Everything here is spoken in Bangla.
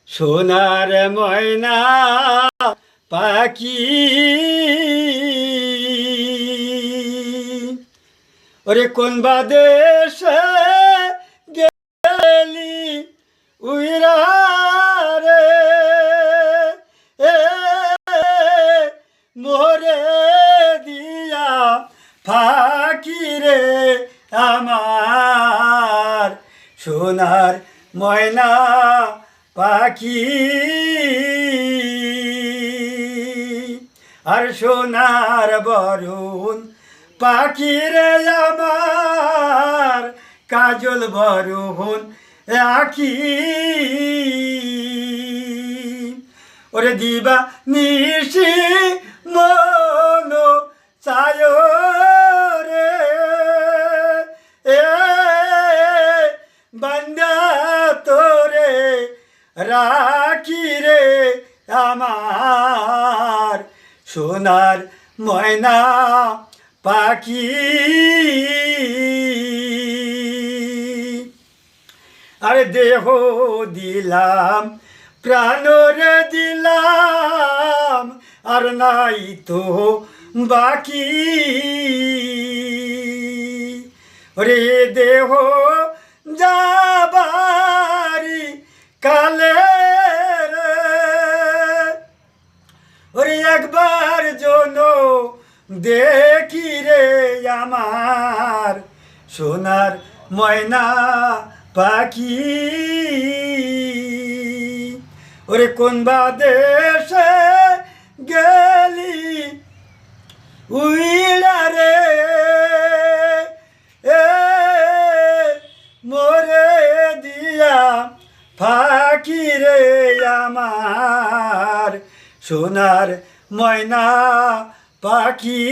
সোনার ময়না পাখি ওরে কোন বা দেশে গেলি উইরা রে এ মোরে দিয়া ফাঁকি রে আমার সোনার ময়না পাখি আর সোনার বরুণ পাখি রে আমার কাজল বরুণ আখি ওরে দিবা নিশি মন চায় রে এ বান্দা তোরে রাখি রে আমার সোনার ময়না পাখি আরে দেহ দিলাম প্রাণ রে দিলাম আর নাই তো বাকি রে দেহ যাবারি কালে রে ওরে একবার জন দেখি রে আমার সোনার ময়না পাখি ওরে কোন বা দেশে গেলি উইলা রে এ মোরে দিয়া ফাঁকি রে আমার সোনার ময়না পাখি।